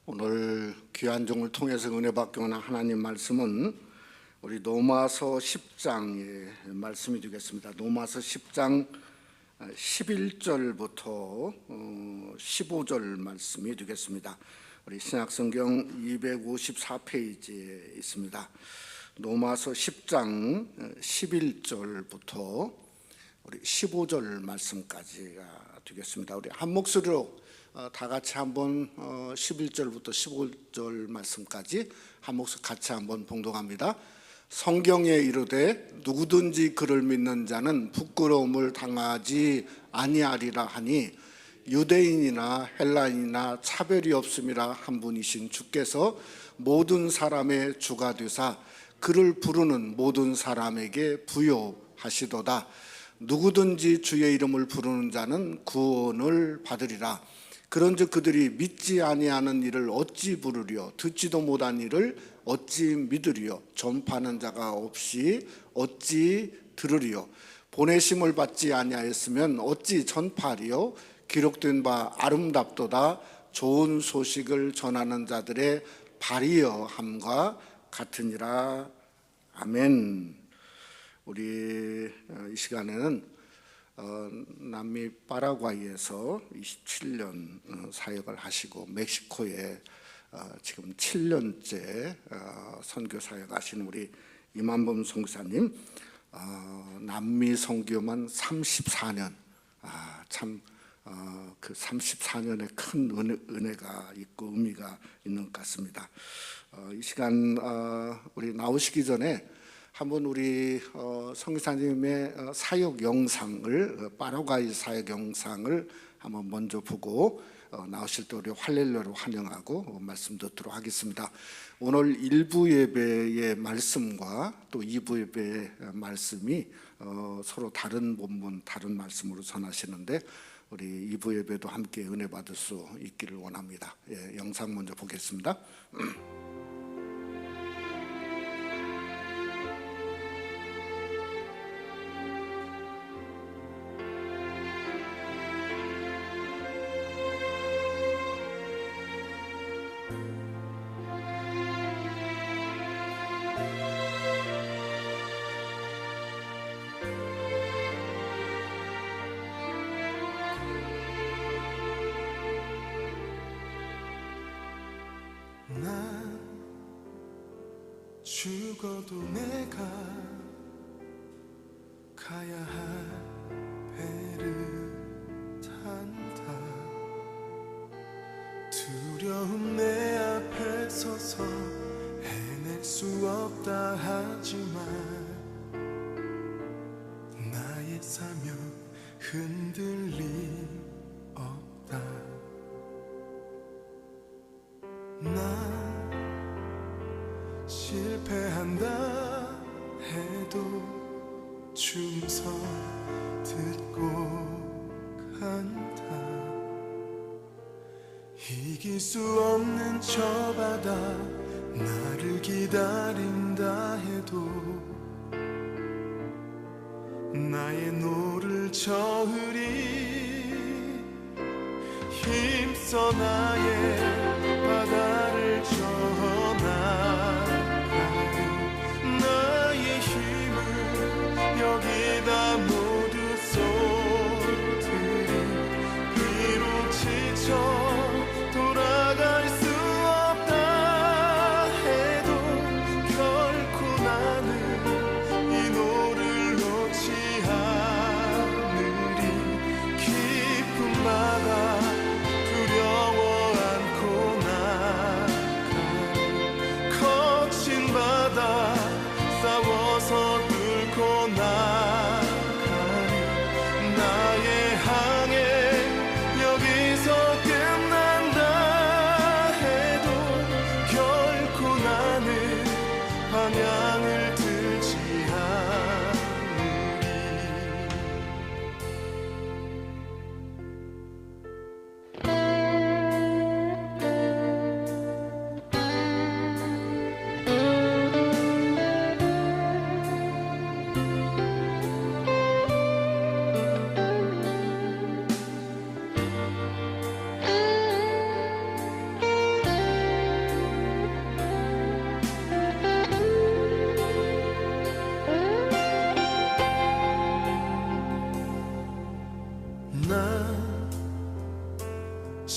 오늘 귀한 종을 통해서 은혜 받게 오는 하나님 말씀은 우리 로마서 10장의 말씀이 되겠습니다. 로마서 10장 11절부터 15절 말씀이 되겠습니다. 우리 신약성경 254페이지에 있습니다. 로마서 10장 11절부터 우리 15절 말씀까지가 되겠습니다. 우리 한 목소리로 다 같이 한번 11절부터 15절 말씀까지 한 목소리 같이 한번 봉독합니다. 성경에 이르되 누구든지 그를 믿는 자는 부끄러움을 당하지 아니하리라 하니 유대인이나 헬라인이나 차별이 없음이라 한 분이신 주께서 모든 사람의 주가 되사 그를 부르는 모든 사람에게 부요하시도다. 누구든지 주의 이름을 부르는 자는 구원을 받으리라. 그런즉 그들이 믿지 아니하는 일을 어찌 부르리요? 듣지도 못한 일을 어찌 믿으리요? 전파하는 자가 없이 어찌 들으리요? 보내심을 받지 아니하였으면 어찌 전파하리요? 기록된 바 아름답도다. 좋은 소식을 전하는 자들의 발이여함과 같으니라. 아멘. 우리 이 시간에는 남미 파라과이에서 27년 사역을 하시고 멕시코에 지금 7년째 선교 사역하시는 우리 이만범 선교사님, 남미 선교만 34년, 참 그 34년의 큰 은혜가 있고 의미가 있는 것 같습니다. 이 시간 우리 나오시기 전에 한번 우리 선교사님의 사역 영상을, 파라과이 사역 영상을 한번 먼저 보고 나오실 때 우리 할렐루야로 환영하고 말씀 듣도록 하겠습니다. 오늘 1부 예배의 말씀과 또 2부 예배의 말씀이 서로 다른 본문, 다른 말씀으로 전하시는데 우리 2부 예배도 함께 은혜 받을 수 있기를 원합니다. 영상 먼저 보겠습니다. 난 죽어도 내가 가야 할 배를 탄다. 두려움 내 앞에 서서 해낼 수 없다 하지만 나의 사명 흔들림 없다. 난 실패한다 해도 충성 듣고 간다. 이길 수 없는 저 바다 나를 기다린다 해도 나의 노를 저으리. 힘써 나의 바다를 전하고 나의 힘을 여기다 모두 쏟으리. 비록 지쳐 돌아갈 수 없다 해도 결코 나는 이 노를 놓지 않으리. 기쁨마다 두려워 안고 나가리.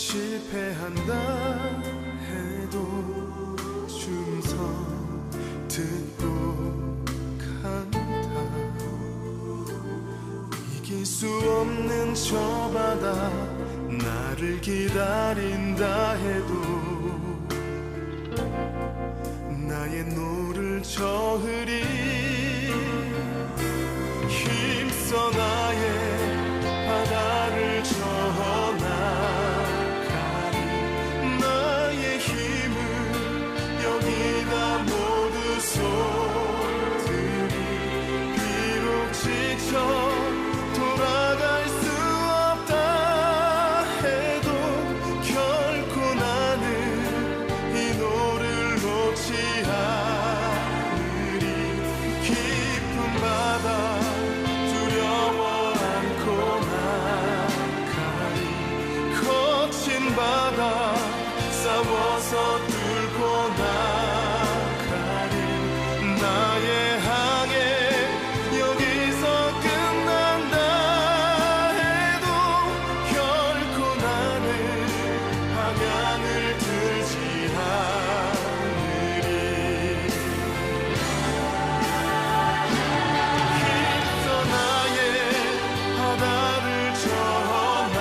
실패한다 해도 충성 듣고 간다. 이길 수 없는 저 바다 나를 기다린다 해도 나의 노를 저으리. 힘써 나의 바다를 저어나가리. 나의 힘을 여기다 모두 쏟으리. 비록 지쳐 돌아갈 수 없다 해도 결코 나는 이 노를 놓지 않으리. 깊은 바다 두려워 않고 나가리. 거친 바다 싸워서 뚫고 나가리. 나의 항해 여기서 끝난다 해도 결코 나는 방향을 들지 않으리. 힘써 나의 바다를 저어나가리.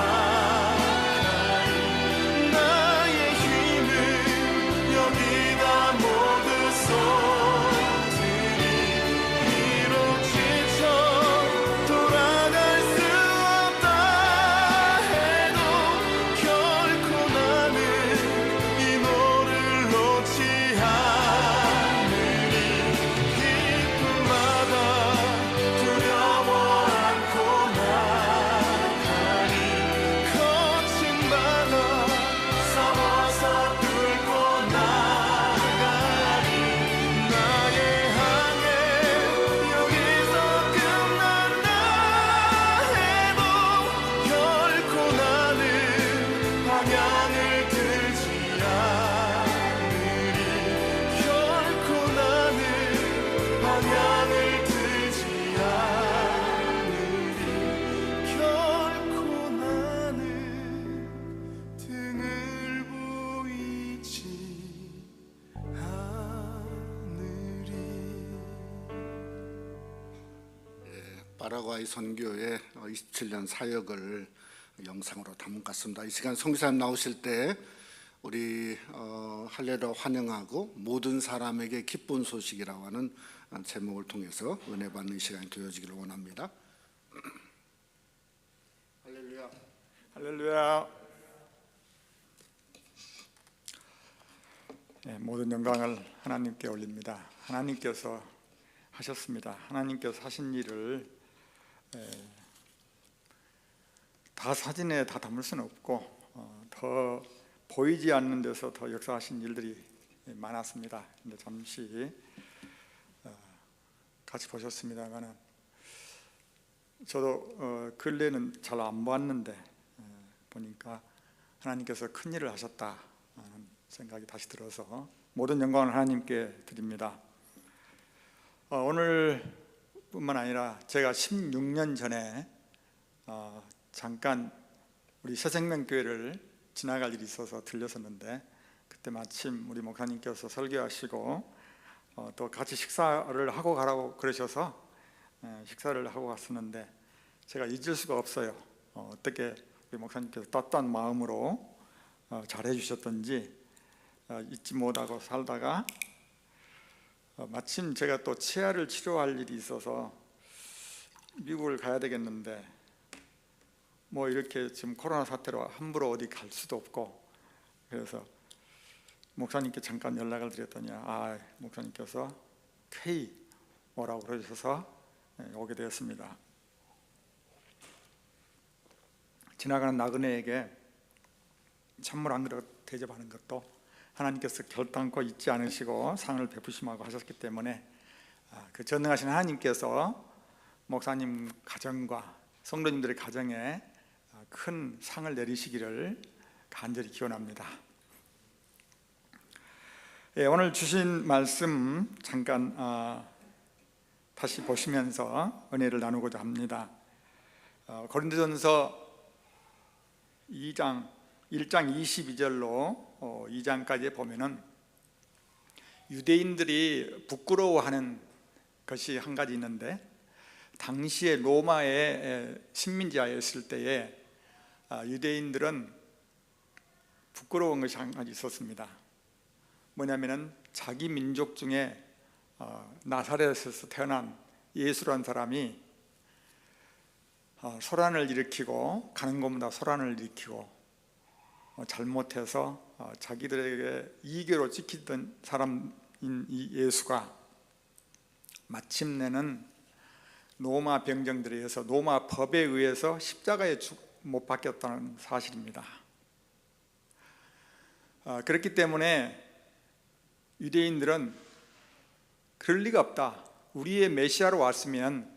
나의 힘을 여기다 모두 쏟으리. 비록 지쳐 돌아갈 수 없다 해도 결코 나는 이 노를 놓지 않으리. 깊은 바다 두려워 않고 나가리. 거친 바다 싸워서 뚫고 나가리. 나의 항해 여기서 끝난다 해도 결코 나는 방향을 들지 않으리. 결코 나는 방향을 들지 않으리. 결코 나는 등을 보이지 않으리. 파라과이 선교의 27년 사역을 영상으로 담은 것 같습니다. 이 시간 성교사님 나오실 때 우리 할례로 환영하고 모든 사람에게 기쁜 소식이라고 하는 제목을 통해서 은혜 받는 시간이 되어지기를 원합니다. 할렐루야. 할렐루야. 네, 모든 영광을 하나님께 올립니다. 하나님께서 하셨습니다. 하나님께서 하신 일을 다 사진에 다 담을 수는 없고 더 보이지 않는 데서 더 역사하신 일들이 많았습니다. 근데 잠시 같이 보셨습니다만은 저도 근래는 잘 안 봤는데 보니까 하나님께서 큰 일을 하셨다 하는 생각이 다시 들어서 모든 영광을 하나님께 드립니다. 오늘뿐만 아니라 제가 16년 전에 잠깐 우리 새생명교회를 지나갈 일이 있어서 들렸었는데 그때 마침 우리 목사님께서 설교하시고 또 같이 식사를 하고 가라고 그러셔서 식사를 하고 갔었는데 제가 잊을 수가 없어요. 어떻게 우리 목사님께서 따뜻한 마음으로 잘해 주셨던지 잊지 못하고 살다가 마침 제가 또 치아를 치료할 일이 있어서 미국을 가야 되겠는데 뭐 이렇게 지금 코로나 사태로 함부로 어디 갈 수도 없고 그래서 목사님께 잠깐 연락을 드렸더니 목사님께서 K 오라고 그러셔서 오게 되었습니다. 지나가는 나그네에게 찬물 한 그릇 대접하는 것도 하나님께서 결단코 잊지 않으시고 상을 베푸심하고 하셨기 때문에 그 전능하신 하나님께서 목사님 가정과 성도님들의 가정에 큰 상을 내리시기를 간절히 기원합니다. 오늘 주신 말씀 잠깐 다시 보시면서 은혜를 나누고자 합니다. 고린도전서 2장 1장 22절로 2장까지 보면은 유대인들이 부끄러워하는 것이 한 가지 있는데, 당시에 로마의 식민지하였을 때에 유대인들은 부끄러운 것이 한 가지 있었습니다. 뭐냐면은 자기 민족 중에 나사렛에서 태어난 예수라는 사람이 소란을 일으키고, 가는 곳마다 소란을 일으키고 잘못해서 자기들에게 이교로 찍히던 사람인 이 예수가 마침내는 로마 병정들에 의해서, 로마 법에 의해서 십자가에 못 박혔다는 사실입니다. 그렇기 때문에 유대인들은 그럴 리가 없다, 우리의 메시아로 왔으면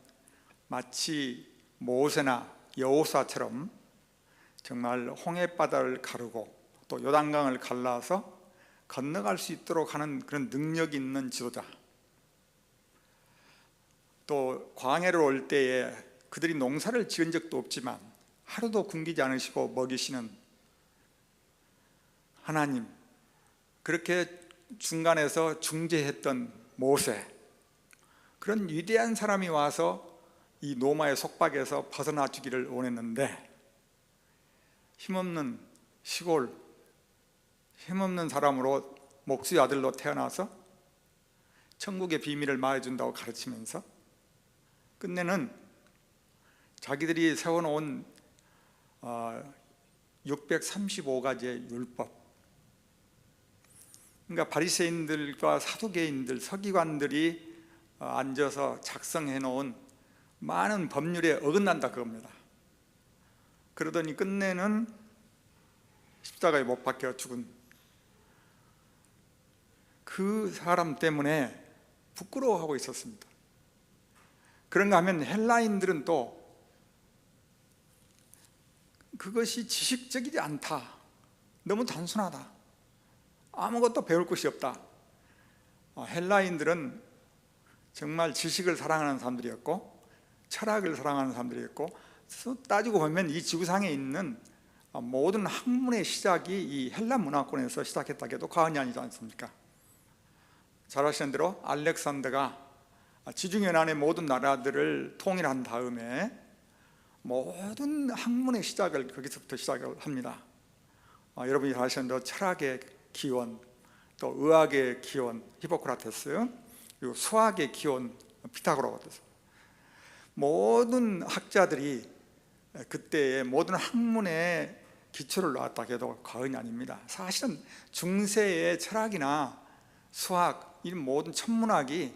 마치 모세나 여호수아처럼 정말 홍해바다를 가르고 또 요단강을 갈라서 건너갈 수 있도록 하는 그런 능력이 있는 지도자, 또 광야로 올 때에 그들이 농사를 지은 적도 없지만 하루도 굶기지 않으시고 먹이시는 하나님, 그렇게 중간에서 중재했던 모세, 그런 위대한 사람이 와서 이 로마의 속박에서 벗어나 주기를 원했는데, 힘없는 시골, 힘없는 사람으로 목수의 아들로 태어나서 천국의 비밀을 말해준다고 가르치면서 끝내는 자기들이 세워놓은 635가지의 율법, 그러니까 바리새인들과 사두개인들, 서기관들이 앉아서 작성해 놓은 많은 법률에 어긋난다 그겁니다. 그러더니 끝내는 십자가에 못 박혀 죽은 그 사람 때문에 부끄러워하고 있었습니다. 그런가 하면 헬라인들은 또 그것이 지식적이지 않다, 너무 단순하다, 아무것도 배울 것이 없다. 헬라인들은 정말 지식을 사랑하는 사람들이었고 철학을 사랑하는 사람들이었고, 따지고 보면 이 지구상에 있는 모든 학문의 시작이 이 헬라 문화권에서 시작했다고 해도 과언이 아니지 않습니까? 잘 아시는 대로 알렉산더가 지중해난의 모든 나라들을 통일한 다음에 모든 학문의 시작을 거기서부터 시작을 합니다. 여러분이 잘 아시는 대로 철학의 기원, 또 의학의 기원 히포크라테스, 그리고 수학의 기원 피타고라스, 모든 학자들이 그때의 모든 학문의 기초를 놓았다 해도 과언이 아닙니다. 사실은 중세의 철학이나 수학, 이 모든 천문학이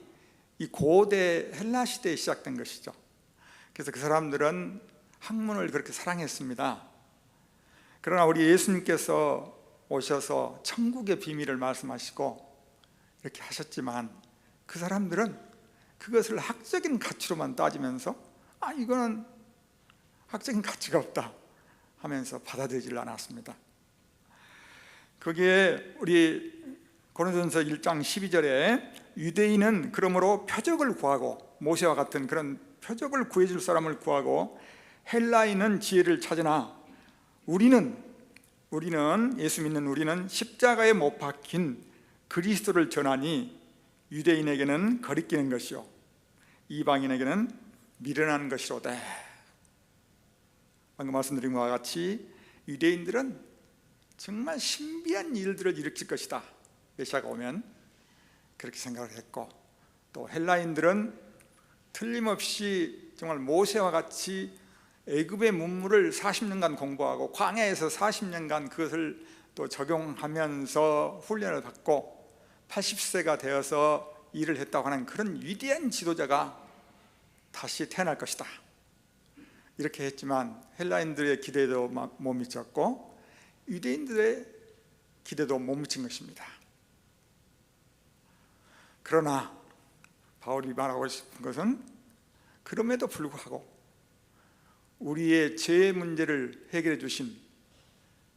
이 고대 헬라 시대에 시작된 것이죠. 그래서 그 사람들은 학문을 그렇게 사랑했습니다. 그러나 우리 예수님께서 오셔서 천국의 비밀을 말씀하시고 이렇게 하셨지만, 그 사람들은 그것을 학적인 가치로만 따지면서 이거는 학적인 가치가 없다 하면서 받아들이질 않았습니다. 거기에 우리 고린도전서 1장 12절에 유대인은 그러므로 표적을 구하고, 모세와 같은 그런 표적을 구해줄 사람을 구하고, 헬라인은 지혜를 찾으나 우리는 예수 믿는 우리는 십자가에 못 박힌 그리스도를 전하니 유대인에게는 거리끼는 것이요 이방인에게는 미련한 것이로되. 방금 말씀드린 것과 같이 유대인들은 정말 신비한 일들을 일으킬 것이다, 메시아가 오면, 그렇게 생각을 했고, 또 헬라인들은 틀림없이 정말 모세와 같이 애굽의 문물을 40년간 공부하고 광야에서 40년간 그것을 또 적용하면서 훈련을 받고 80세가 되어서 일을 했다고 하는 그런 위대한 지도자가 다시 태어날 것이다, 이렇게 했지만 헬라인들의 기대도 못 미쳤고 유대인들의 기대도 못 미친 것입니다. 그러나 바울이 말하고 싶은 것은, 그럼에도 불구하고 우리의 죄 문제를 해결해 주신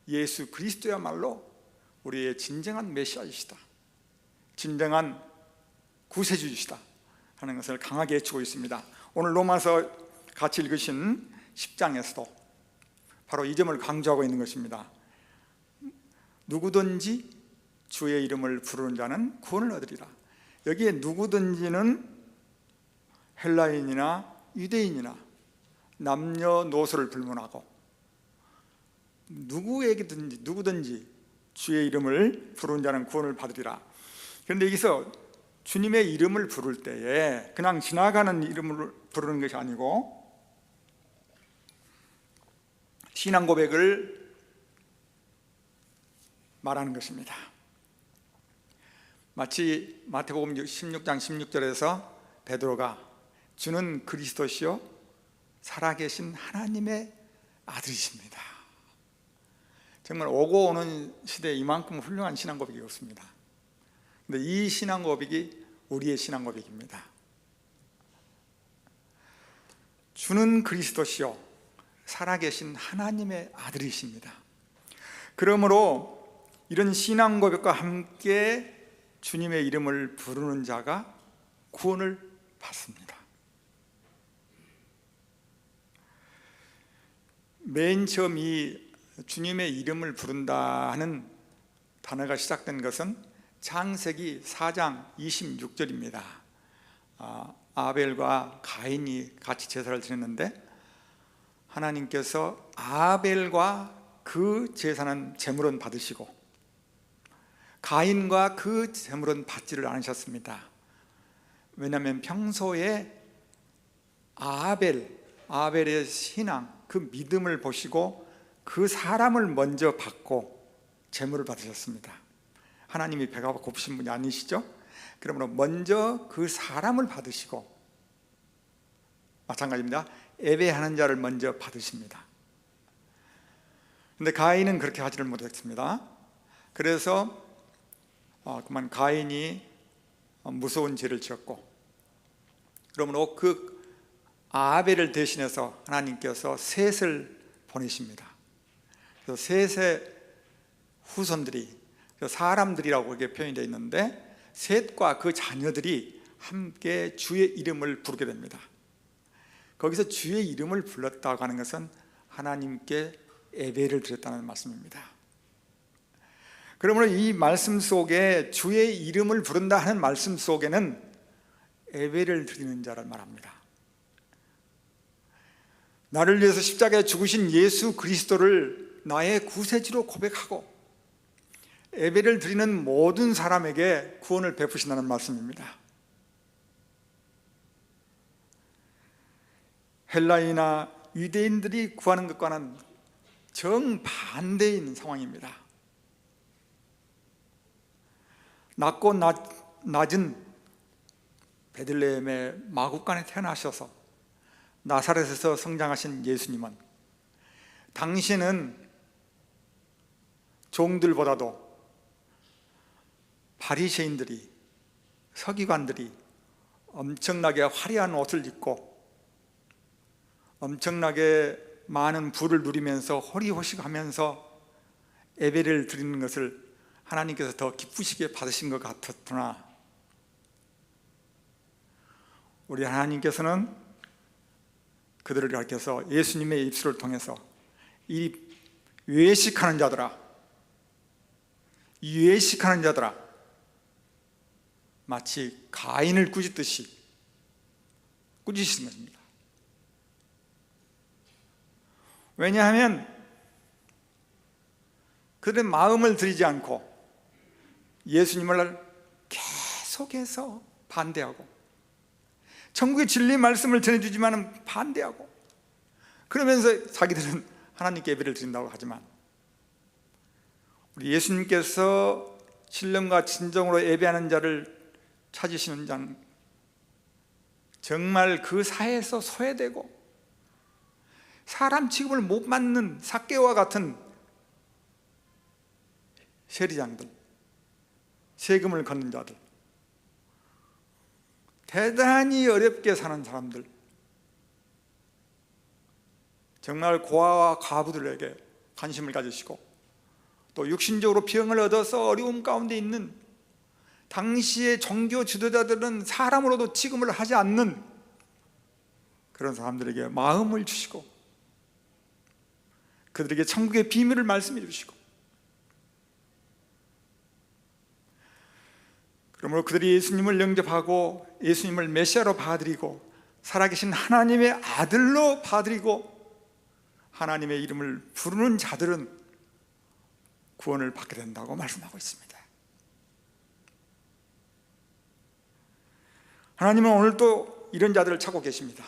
예수 그리스도야말로 우리의 진정한 메시아이시다, 진정한 구세주이시다 하는 것을 강하게 외치고 있습니다. 오늘 로마서 같이 읽으신 10장에서도 바로 이 점을 강조하고 있는 것입니다. 누구든지 주의 이름을 부르는 자는 구원을 얻으리라. 여기에 누구든지는 헬라인이나 유대인이나 남녀노소를 불문하고 누구든지 주의 이름을 부르는 자는 구원을 받으리라. 그런데 여기서 주님의 이름을 부를 때에 그냥 지나가는 이름을 부르는 것이 아니고 신앙 고백을 말하는 것입니다. 마치 마태복음 16장 16절에서 베드로가 주는 그리스도시요 살아계신 하나님의 아들이십니다. 정말 오고 오는 시대에 이만큼 훌륭한 신앙 고백이 없습니다. 근데 이 신앙 고백이 우리의 신앙 고백입니다. 주는 그리스도시요 살아계신 하나님의 아들이십니다. 그러므로 이런 신앙 고백과 함께 주님의 이름을 부르는 자가 구원을 받습니다. 맨 처음 이 주님의 이름을 부른다 하는 단어가 시작된 것은 창세기 4장 26절입니다. 아벨과 가인이 같이 제사를 드렸는데 하나님께서 아벨과 그 제사는 제물은 받으시고 가인과 그 제물은 받지를 않으셨습니다. 왜냐하면 평소에 아벨의 신앙, 그 믿음을 보시고 그 사람을 먼저 받고 제물을 받으셨습니다. 하나님이 배가 고프신 분이 아니시죠? 그러므로 먼저 그 사람을 받으시고 마찬가지입니다. 예배하는 자를 먼저 받으십니다. 그런데 가인은 그렇게 하지를 못했습니다. 그래서 그만 가인이 무서운 죄를 지었고 그러므로 그 아벨을 대신해서 하나님께서 셋을 보내십니다. 그래서 셋의 후손들이 사람들이라고 이렇게 표현이 되어 있는데 셋과 그 자녀들이 함께 주의 이름을 부르게 됩니다. 거기서 주의 이름을 불렀다고 하는 것은 하나님께 예배를 드렸다는 말씀입니다. 그러므로 이 말씀 속에 주의 이름을 부른다 하는 말씀 속에는 예배를 드리는 자를 말합니다. 나를 위해서 십자가에 죽으신 예수 그리스도를 나의 구세주로 고백하고 예배를 드리는 모든 사람에게 구원을 베푸신다는 말씀입니다. 헬라인이나 유대인들이 구하는 것과는 정반대인 상황입니다. 낮고 낮은 베들레헴의 마구간에 태어나셔서 나사렛에서 성장하신 예수님은 당신은 종들보다도 바리새인들이 서기관들이 엄청나게 화려한 옷을 입고 엄청나게 많은 부를 누리면서 호리호식하면서 예배를 드리는 것을 하나님께서 더 기쁘시게 받으신 것 같았으나 우리 하나님께서는 그들을 가르쳐서 예수님의 입술을 통해서 이 외식하는 자들아, 이 외식하는 자들아, 마치 가인을 꾸짖듯이 꾸짖으신 것입니다. 왜냐하면 그들의 마음을 들이지 않고 예수님을 계속해서 반대하고 천국의 진리 말씀을 전해주지만 반대하고 그러면서 자기들은 하나님께 예배를 드린다고 하지만 우리 예수님께서 신령과 진정으로 예배하는 자를 찾으시는 자는 정말 그 사회에서 소외되고 사람 취급을 못 받는 삭개와 같은 세리장들, 세금을 걷는 자들, 대단히 어렵게 사는 사람들, 정말 고아와 과부들에게 관심을 가지시고 또 육신적으로 병을 얻어서 어려움 가운데 있는 당시의 종교 지도자들은 사람으로도 취급을 하지 않는 그런 사람들에게 마음을 주시고 그들에게 천국의 비밀을 말씀해 주시고 그러므로 그들이 예수님을 영접하고 예수님을 메시아로 받아들이고 살아계신 하나님의 아들로 받아들이고 하나님의 이름을 부르는 자들은 구원을 받게 된다고 말씀하고 있습니다. 하나님은 오늘도 이런 자들을 찾고 계십니다.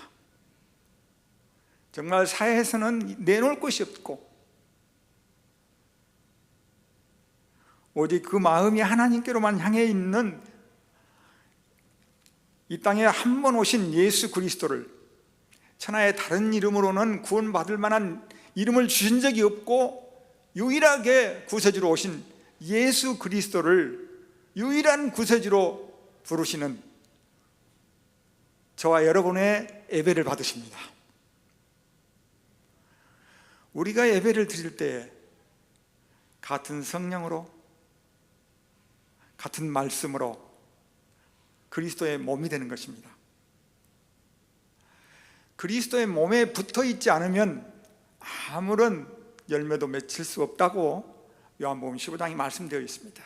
정말 사회에서는 내놓을 것이 없고 오직 그 마음이 하나님께로만 향해 있는 이 땅에 한 번 오신 예수 그리스도를 천하의 다른 이름으로는 구원받을 만한 이름을 주신 적이 없고 유일하게 구세주로 오신 예수 그리스도를 유일한 구세주로 부르시는 저와 여러분의 예배를 받으십니다. 우리가 예배를 드릴 때 같은 성령으로 같은 말씀으로 그리스도의 몸이 되는 것입니다. 그리스도의 몸에 붙어 있지 않으면 아무런 열매도 맺힐 수 없다고 요한복음 15장에 말씀되어 있습니다.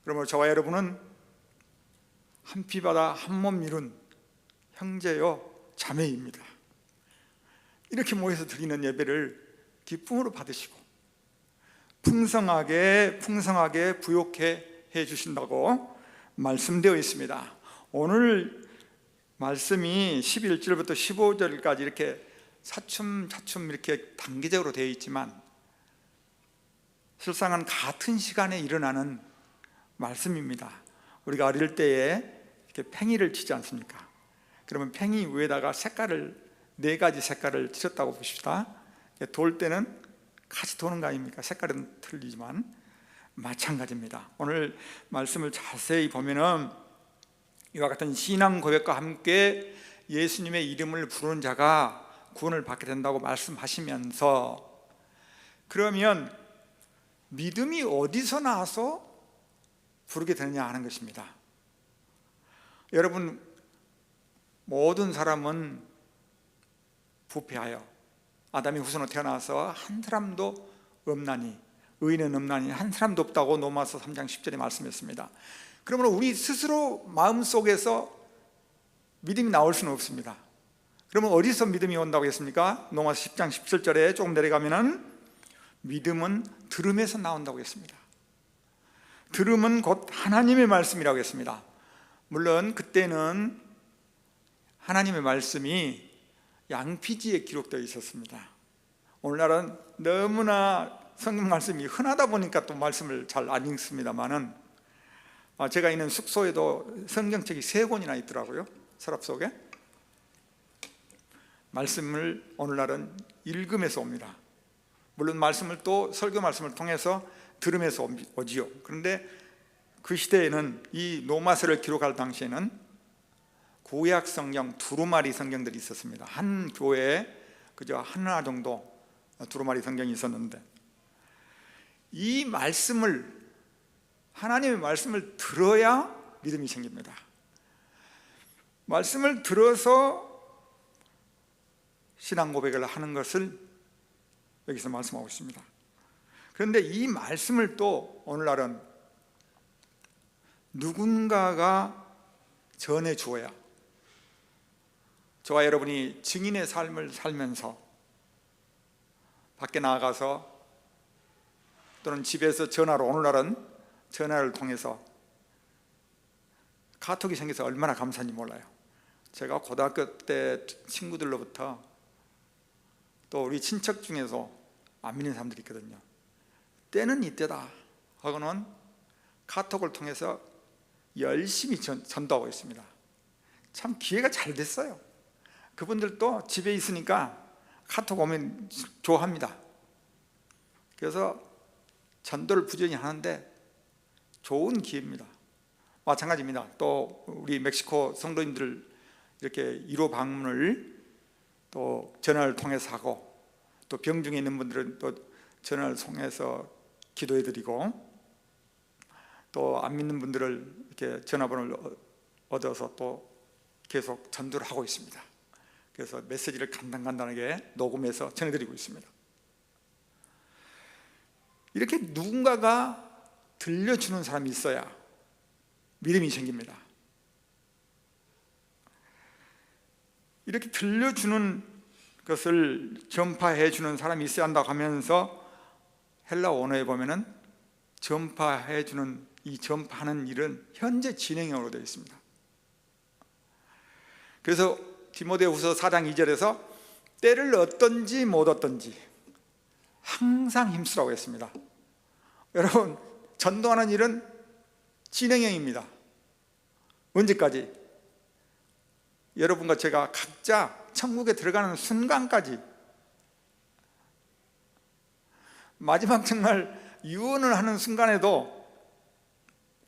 그러므로 저와 여러분은 한 피바다 한 몸 이룬 형제요 자매입니다. 이렇게 모여서 드리는 예배를 기쁨으로 받으시고 풍성하게 부욕해 해 주신다고 말씀되어 있습니다. 오늘 말씀이 11절부터 15절까지 이렇게 차츰 이렇게 단계적으로 되어 있지만 실상은 같은 시간에 일어나는 말씀입니다. 우리가 어릴 때에 이렇게 팽이를 치지 않습니까? 그러면 팽이 위에다가 색깔을 4가지 색깔을 칠했다고 봅시다. 돌 때는 같이 도는 거 아닙니까? 색깔은 틀리지만 마찬가지입니다. 오늘 말씀을 자세히 보면은 이와 같은 신앙 고백과 함께 예수님의 이름을 부르는 자가 구원을 받게 된다고 말씀하시면서 그러면 믿음이 어디서 나와서 부르게 되느냐 하는 것입니다. 여러분, 모든 사람은 부패하여 아담의 후손으로 태어나서 한 사람도 없나니 의인은 없나니 한 사람도 없다고 로마서 3장 10절에 말씀했습니다. 그러므로 우리 스스로 마음속에서 믿음이 나올 수는 없습니다. 그러면 어디서 믿음이 온다고 했습니까? 로마서 10장 17절에 조금 내려가면은 믿음은 들음에서 나온다고 했습니다. 들음은 곧 하나님의 말씀이라고 했습니다. 물론 그때는 하나님의 말씀이 양피지에 기록되어 있었습니다. 오늘날은 너무나 성경 말씀이 흔하다 보니까 또 말씀을 잘 안 읽습니다만은 제가 있는 숙소에도 성경책이 3권이나 있더라고요. 서랍 속에. 말씀을 오늘날은 읽으면서 옵니다. 물론 말씀을 또 설교 말씀을 통해서 들으면서 오지요. 그런데 그 시대에는 이 로마서를 기록할 당시에는 구약 성경 두루마리 성경들이 있었습니다. 한 교회에 그저 하나 정도 두루마리 성경이 있었는데 이 말씀을 하나님의 말씀을 들어야 믿음이 생깁니다. 말씀을 들어서 신앙 고백을 하는 것을 여기서 말씀하고 있습니다. 그런데 이 말씀을 또 오늘날은 누군가가 전해 주어야 저와 여러분이 증인의 삶을 살면서 밖에 나가서 또는 집에서 전화로 오늘날은 전화를 통해서 카톡이 생겨서 얼마나 감사한지 몰라요. 제가 고등학교 때 친구들로부터 또 우리 친척 중에서 안 믿는 사람들이 있거든요. 때는 이때다 하고는 카톡을 통해서 열심히 전도하고 있습니다. 참 기회가 잘 됐어요. 그분들도 집에 있으니까 카톡 오면 좋아합니다. 그래서 전도를 부지런히 하는데 좋은 기회입니다. 마찬가지입니다. 또 우리 멕시코 성도님들 이렇게 1호 방문을 또 전화를 통해서 하고 또 병중에 있는 분들은 또 전화를 통해서 기도해드리고 또 안 믿는 분들을 이렇게 전화번호를 얻어서 또 계속 전도를 하고 있습니다. 그래서 메시지를 간단하게 녹음해서 전해드리고 있습니다. 이렇게 누군가가 들려주는 사람이 있어야 믿음이 생깁니다. 이렇게 들려주는 것을 전파해 주는 사람이 있어야 한다고 하면서 헬라 원어에 보면은 전파해 주는, 이 전파하는 일은 현재 진행형으로 되어 있습니다. 그래서 디모데후서 4장 2절에서 때를 얻든지 못 얻든지 항상 힘쓰라고 했습니다. 여러분, 전도하는 일은 진행형입니다. 언제까지? 여러분과 제가 각자 천국에 들어가는 순간까지, 마지막 정말 유언을 하는 순간에도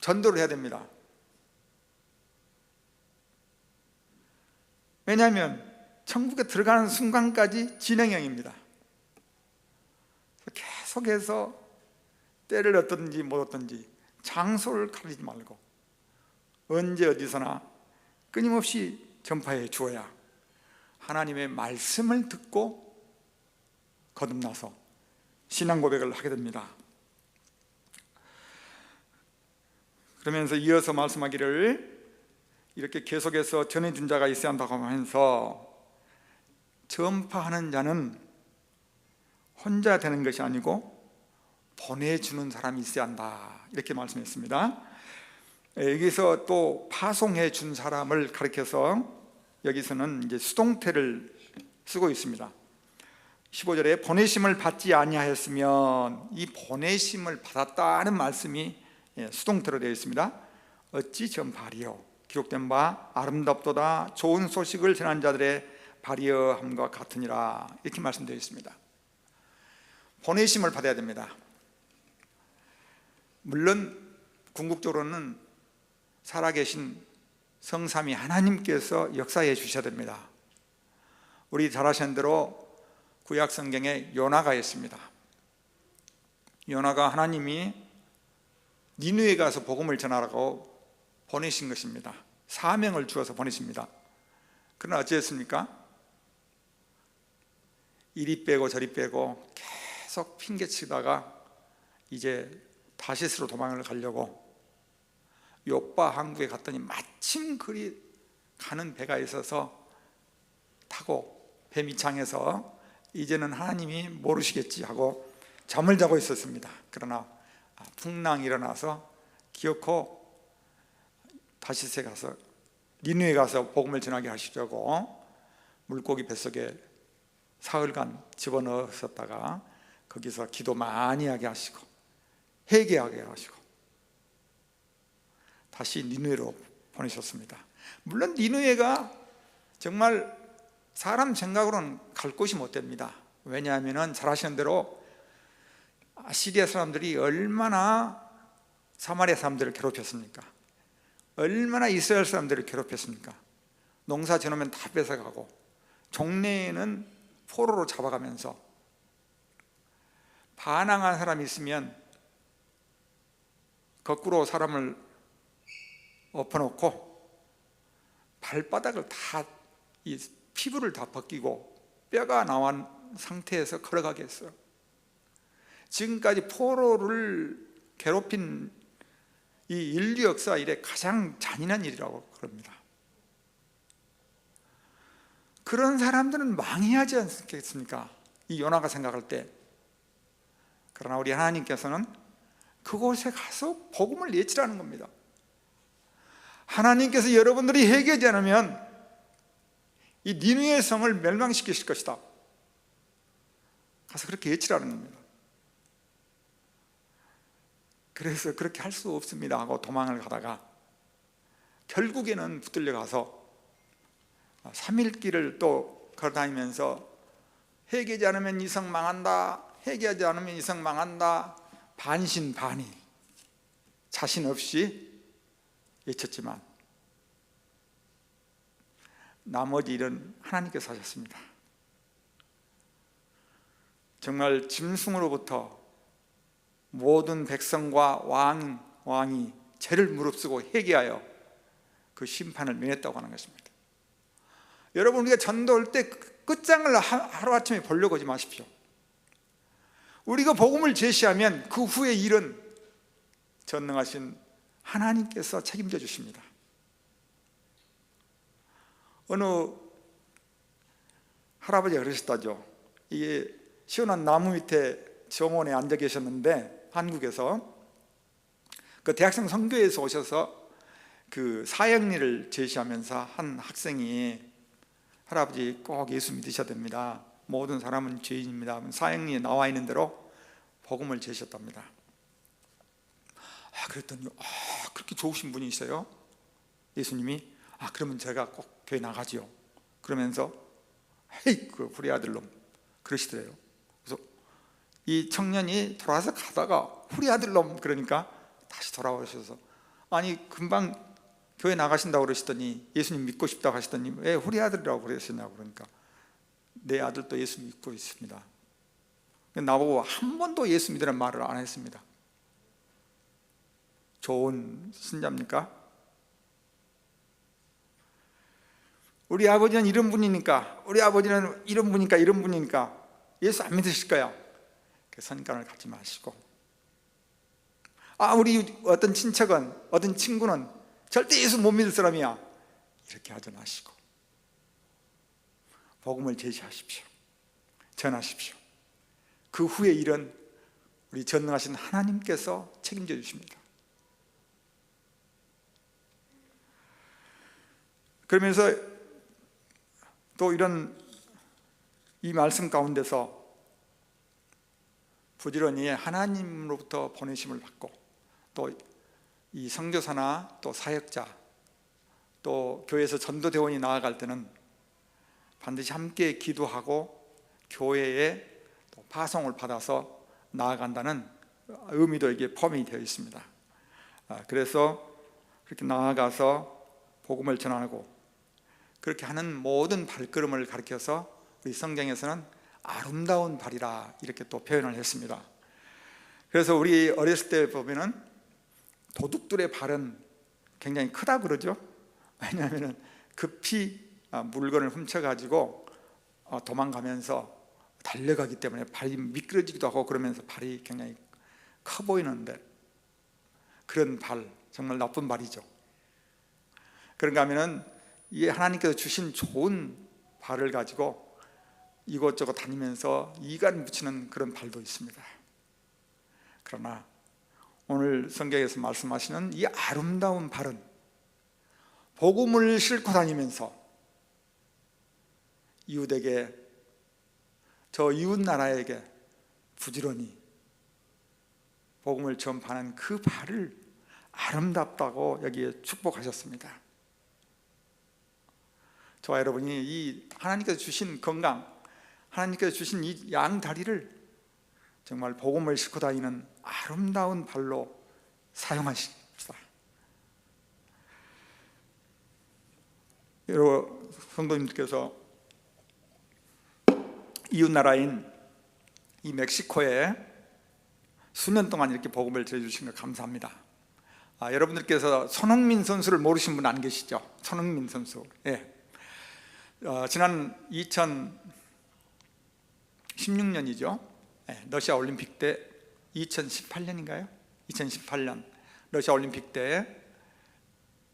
전도를 해야 됩니다. 왜냐하면 천국에 들어가는 순간까지 진행형입니다. 계속해서 때를 얻든지 못 얻든지 장소를 가리지 말고 언제 어디서나 끊임없이 전파해 주어야 하나님의 말씀을 듣고 거듭나서 신앙 고백을 하게 됩니다. 그러면서 이어서 말씀하기를, 이렇게 계속해서 전해준 자가 있어야 한다고 하면서 전파하는 자는 혼자 되는 것이 아니고 보내주는 사람이 있어야 한다, 이렇게 말씀했습니다. 여기서 또 파송해 준 사람을 가리켜서 여기서는 이제 수동태를 쓰고 있습니다. 15절에 보내심을 받지 아니하였으면, 이 보내심을 받았다는 말씀이 수동태로 되어 있습니다. 어찌 전파하리요? 기록된 바 아름답도다 좋은 소식을 전한 자들의 발이여함과 같으니라, 이렇게 말씀되어 있습니다. 보내심을 받아야 됩니다. 물론 궁극적으로는 살아계신 성삼위 하나님께서 역사해 주셔야 됩니다. 우리 잘 아시는 대로 구약 성경에 요나가 있습니다. 요나가 하나님이 니느웨에 가서 복음을 전하라고 보내신 것입니다. 사명을 주어서 보내십니다. 그러나 어찌했습니까? 이리 빼고 저리 빼고 계속 핑계치다가 이제 다시스로 도망을 가려고 요빠 항구에 갔더니 마침 그리 가는 배가 있어서 타고 배 밑창에서 이제는 하나님이 모르시겠지 하고 잠을 자고 있었습니다. 그러나 풍랑이 일어나서 기어코 다시스에 가서 니느웨에 가서 복음을 전하게 하시려고 물고기 뱃속에 사흘간 집어넣었다가 거기서 기도 많이 하게 하시고 회개하게 하시고 다시 니느웨로 보내셨습니다. 물론 니느웨가 정말 사람 생각으로는 갈 곳이 못 됩니다. 왜냐하면 잘 아시는 대로 아시리아 사람들이 얼마나 사마리아 사람들을 괴롭혔습니까? 얼마나 이스라엘 사람들을 괴롭혔습니까? 농사 지으면 다 뺏어가고 종래에는 포로로 잡아가면서 반항한 사람이 있으면 거꾸로 사람을 엎어놓고 발바닥을 다, 이 피부를 다 벗기고 뼈가 나온 상태에서 걸어가게 했어요. 지금까지 포로를 괴롭힌 이 인류 역사 이래 가장 잔인한 일이라고 그럽니다. 그런 사람들은 망해야지 않겠습니까? 이 요나가 생각할 때. 그러나 우리 하나님께서는 그곳에 가서 복음을 예치라는 겁니다. 하나님께서 여러분들이 회개하지 않으면 이 니느웨 성을 멸망시키실 것이다. 가서 그렇게 예치라는 겁니다. 그래서 그렇게 할 수 없습니다 하고 도망을 가다가 결국에는 붙들려 가서 3일 길을 또 걸어다니면서 회개하지 않으면 이 성 망한다, 회개하지 않으면 이 성 망한다, 반신반의 자신 없이 외쳤지만 나머지 일은 하나님께서 하셨습니다. 정말 짐승으로부터 모든 백성과 왕이 죄를 무릅쓰고 회개하여 그 심판을 면했다고 하는 것입니다. 여러분, 우리가 전도할 때 끝장을 하루아침에 보려고 하지 마십시오. 우리가 복음을 제시하면 그 후의 일은 전능하신 하나님께서 책임져 주십니다. 어느 할아버지가 그러셨다죠. 이게 시원한 나무 밑에 정원에 앉아 계셨는데, 한국에서 그 대학생 선교에서 오셔서 그 사형리를 제시하면서 한 학생이 할아버지 꼭 예수 믿으셔야 됩니다. 모든 사람은 죄인입니다. 사형리에 나와 있는 대로 복음을 제시했답니다. 그랬더니 그렇게 좋으신 분이 있어요. 예수님이 그러면 제가 꼭 교회 나가지요. 그러면서 헤이 그 후리 아들놈 그러시더래요. 그래서 이 청년이 돌아서 가다가 후리 아들놈 그러니까 다시 돌아오셔서 아니 금방 교회 나가신다고 그러시더니 예수님 믿고 싶다고 하시더니 왜 후리 아들이라고 그러셨냐고. 그러니까 내 아들도 예수 믿고 있습니다. 나보고 한 번도 예수 믿으라는 말을 안 했습니다. 좋은 신자입니까? 우리 아버지는 이런 분이니까, 우리 아버지는 이런 분이니까 예수 안 믿으실 거야. 그 선입관을 갖지 마시고, 우리 어떤 친척은, 어떤 친구는 절대 예수 못 믿을 사람이야, 이렇게 하지 마시고 복음을 제시하십시오. 전하십시오. 그 후에 일은 우리 전능하신 하나님께서 책임져 주십니다. 그러면서 또 이런 이 말씀 가운데서 부지런히 하나님으로부터 보내심을 받고, 또 이 선교사나 또 사역자, 또 교회에서 전도대원이 나아갈 때는 반드시 함께 기도하고 교회에 또 파송을 받아서 나아간다는 의미도 이게 포함이 되어 있습니다. 그래서 그렇게 나아가서 복음을 전하고, 그렇게 하는 모든 발걸음을 가리켜서 우리 성경에서는 아름다운 발이라 이렇게 또 표현을 했습니다. 그래서 우리 어렸을 때 보면은 도둑들의 발은 굉장히 크다 그러죠. 왜냐하면 급히 물건을 훔쳐가지고 도망가면서 달려가기 때문에 발이 미끄러지기도 하고 그러면서 발이 굉장히 커 보이는데, 그런 발 정말 나쁜 발이죠. 그런가 하면은 이 하나님께서 주신 좋은 발을 가지고 이곳저곳 다니면서 이간 붙이는 그런 발도 있습니다. 그러나 오늘 성경에서 말씀하시는 이 아름다운 발은 복음을 싣고 다니면서 이웃에게, 저 이웃 나라에게 부지런히 복음을 전파하는 그 발을 아름답다고 여기에 축복하셨습니다. 저와 여러분이 이 하나님께서 주신 건강, 하나님께서 주신 이 양다리를 정말 복음을 싣고 다니는 아름다운 발로 사용하십시다. 여러분 성도님들께서 이웃 나라인 이 멕시코에 수년 동안 이렇게 복음을 전해주신 것 감사합니다. 여러분들께서 손흥민 선수를 모르신 분 안 계시죠? 손흥민 선수. 지난 2016년이죠. 러시아 올림픽 때 2018년인가요? 2018년 러시아 올림픽 때,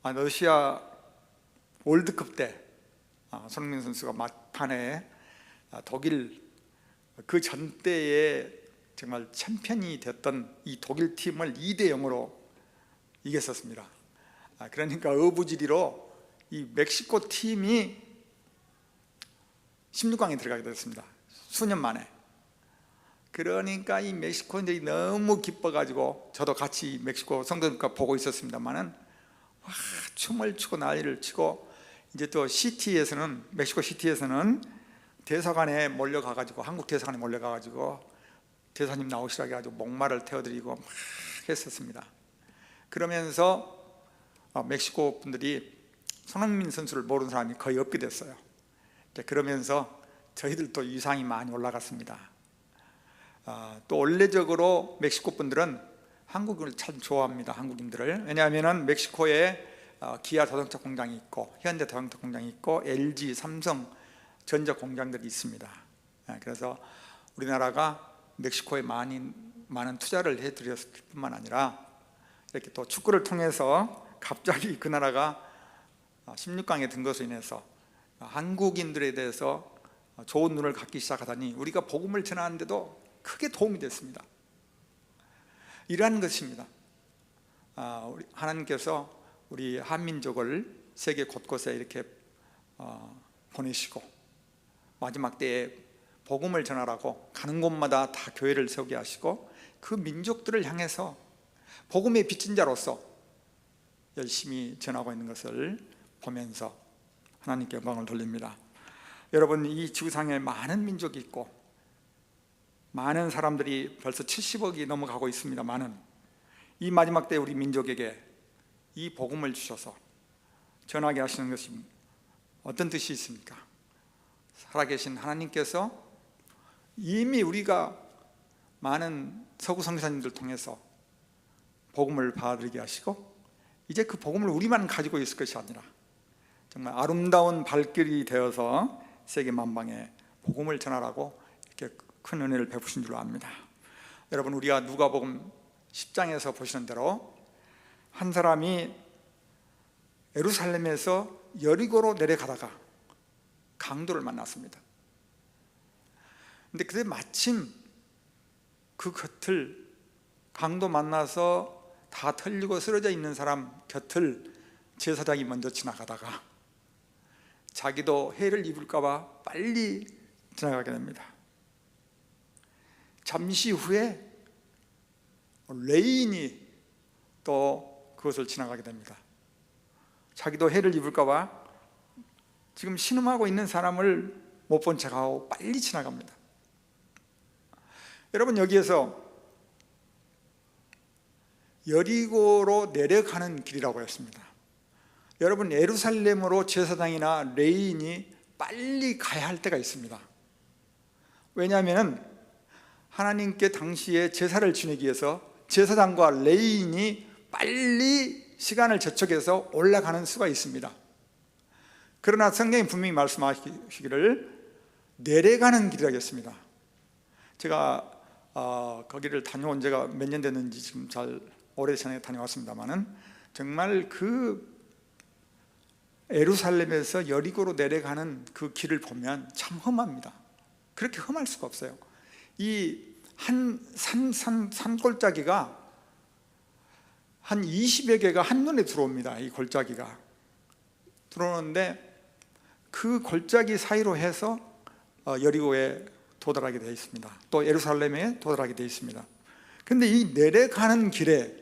러시아 월드컵 때 손흥민 선수가 막판에 독일 그 전때에 정말 챔피언이 됐던 이 독일 팀을 2대0으로 이겼었습니다. 그러니까 어부지리로 이 멕시코 팀이 16강에 들어가게 됐습니다. 수년 만에. 그러니까 이 멕시코인들이 너무 기뻐가지고 저도 같이 멕시코 성도님과 보고 있었습니다만은 춤을 추고 난리를 치고, 이제 또 시티에서는, 멕시코 시티에서는 대사관에 몰려가가지고, 한국 대사관에 몰려가가지고 대사님 나오시라고 해가지고 목마를 태워드리고 막 했었습니다. 그러면서 멕시코 분들이 손흥민 선수를 모르는 사람이 거의 없게 됐어요. 그러면서 저희들도 위상이 많이 올라갔습니다. 또 원래적으로 멕시코 분들은 한국을 참 좋아합니다. 한국인들을. 왜냐하면 멕시코에 기아 자동차 공장이 있고 현대 자동차 공장이 있고 LG, 삼성 전자 공장들이 있습니다. 그래서 우리나라가 멕시코에 많은 투자를 해드렸을 뿐만 아니라 이렇게 또 축구를 통해서 갑자기 그 나라가 16강에 든 것으로 인해서 한국인들에 대해서 좋은 눈을 갖기 시작하다니 우리가 복음을 전하는데도 크게 도움이 됐습니다. 이러한 것입니다. 하나님께서 우리 한민족을 세계 곳곳에 이렇게 보내시고 마지막 때에 복음을 전하라고 가는 곳마다 다 교회를 세우게 하시고 그 민족들을 향해서 복음의 빚진 자로서 열심히 전하고 있는 것을 보면서 하나님께 영광을 돌립니다. 여러분, 이 지구상에 많은 민족이 있고 많은 사람들이 벌써 70억이 넘어가고 있습니다. 이 마지막 때 우리 민족에게 이 복음을 주셔서 전하게 하시는 것이 어떤 뜻이 있습니까? 살아계신 하나님께서 이미 우리가 많은 서구 선교사님들 통해서 복음을 받아들이게 하시고 이제 그 복음을 우리만 가지고 있을 것이 아니라 정말 아름다운 발길이 되어서 세계 만방에 복음을 전하라고 이렇게 큰 은혜를 베푸신 줄로 압니다. 여러분, 우리가 누가복음 10장에서 보시는 대로 한 사람이 예루살렘에서 여리고로 내려가다가 강도를 만났습니다. 근데 그때 마침 그 곁을 강도 만나서 다 털리고 쓰러져 있는 사람 곁을 제사장이 먼저 지나가다가 자기도 해를 입을까 봐 빨리 지나가게 됩니다. 잠시 후에 레인이 또 그것을 지나가게 됩니다. 자기도 해를 입을까 봐 지금 신음하고 있는 사람을 못 본 척하고 빨리 지나갑니다. 여러분, 여기에서 여리고로 내려가는 길이라고 했습니다. 여러분, 예루살렘으로 제사장이나 레인이 빨리 가야 할 때가 있습니다. 왜냐하면 하나님께 당시에 제사를 지내기 위해서 제사장과 레인이 빨리 시간을 저촉해서 올라가는 수가 있습니다. 그러나 성경이 분명히 말씀하시기를 내려가는 길이라고 했습니다. 제가 거기를 다녀온 지가 몇 년 됐는지 지금 잘 오래전에 다녀왔습니다만은 정말 그 예루살렘에서 여리고로 내려가는 그 길을 보면 참 험합니다. 그렇게 험할 수가 없어요. 이 한 산골짜기가 한 20여 개가 한눈에 들어옵니다. 이 골짜기가 들어오는데 그 골짜기 사이로 해서 여리고에 도달하게 되어 있습니다. 또 예루살렘에 도달하게 되어 있습니다. 그런데 이 내려가는 길에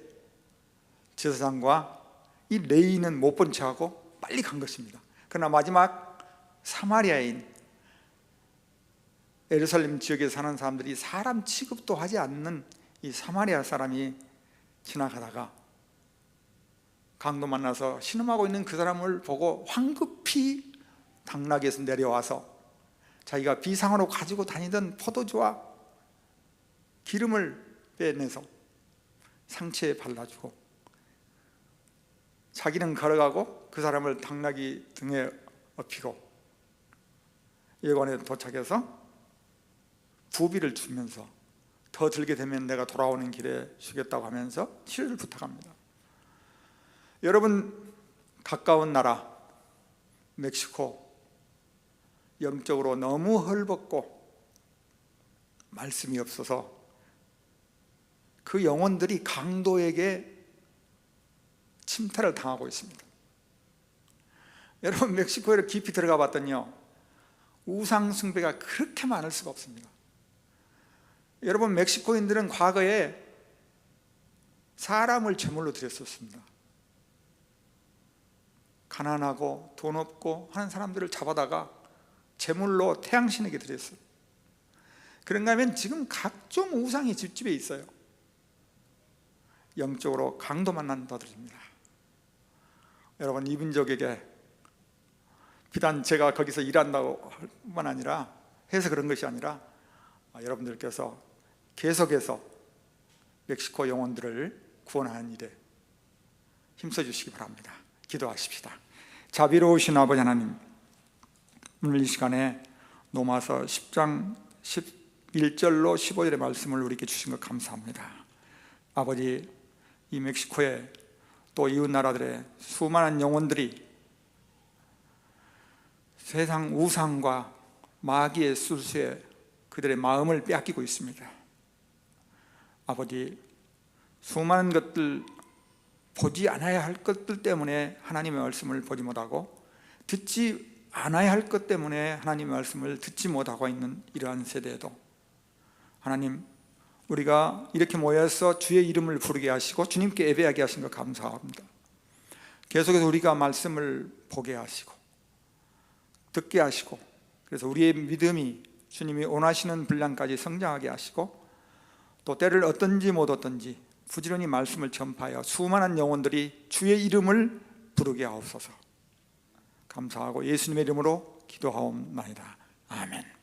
제사장과 이 레위인은 못 본 척하고 빨리 간 것입니다. 그러나 마지막 사마리아인 예루살렘 지역에 사는 사람들이 사람 취급도 하지 않는 이 사마리아 사람이 지나가다가 강도 만나서 신음하고 있는 그 사람을 보고 황급히 당나귀에서 내려와서 자기가 비상으로 가지고 다니던 포도주와 기름을 빼내서 상처에 발라주고 자기는 걸어가고 그 사람을 당나귀 등에 업히고 예관에 도착해서 부비를 주면서 더 들게 되면 내가 돌아오는 길에 주겠다고 하면서 치료를 부탁합니다. 여러분, 가까운 나라 멕시코 영적으로 너무 헐벗고 말씀이 없어서 그 영혼들이 강도에게 침탈을 당하고 있습니다. 여러분, 멕시코에 깊이 들어가 봤더니요, 우상 숭배가 그렇게 많을 수가 없습니다. 여러분, 멕시코인들은 과거에 사람을 제물로 드렸었습니다. 가난하고 돈 없고 하는 사람들을 잡아다가 제물로 태양신에게 드렸어요. 그런가 하면 지금 각종 우상이 집집에 있어요. 영적으로 강도 만난다들입니다. 여러분, 이 민족에게 비단 제가 거기서 일한다고 할 뿐만 아니라 해서 그런 것이 아니라 여러분들께서 계속해서 멕시코 영혼들을 구원하는 일에 힘써 주시기 바랍니다. 기도하십시다. 자비로우신 아버지 하나님, 오늘 이 시간에 로마서 10장 11절로 15절의 말씀을 우리에게 주신 것 감사합니다. 아버지, 이 멕시코에 또 이웃 나라들의 수많은 영혼들이 세상 우상과 마귀의 술수에 그들의 마음을 빼앗기고 있습니다. 아버지, 수많은 것들, 보지 않아야 할 것들 때문에 하나님의 말씀을 보지 못하고, 듣지 않아야 할 것 때문에 하나님의 말씀을 듣지 못하고 있는 이러한 세대에도 하나님, 우리가 이렇게 모여서 주의 이름을 부르게 하시고 주님께 예배하게 하신 것 감사합니다. 계속해서 우리가 말씀을 보게 하시고 듣게 하시고, 그래서 우리의 믿음이 주님이 원하시는 분량까지 성장하게 하시고, 또 때를 얻든지 못 얻든지 부지런히 말씀을 전파하여 수많은 영혼들이 주의 이름을 부르게 하옵소서. 감사하고 예수님의 이름으로 기도하옵나이다. 아멘.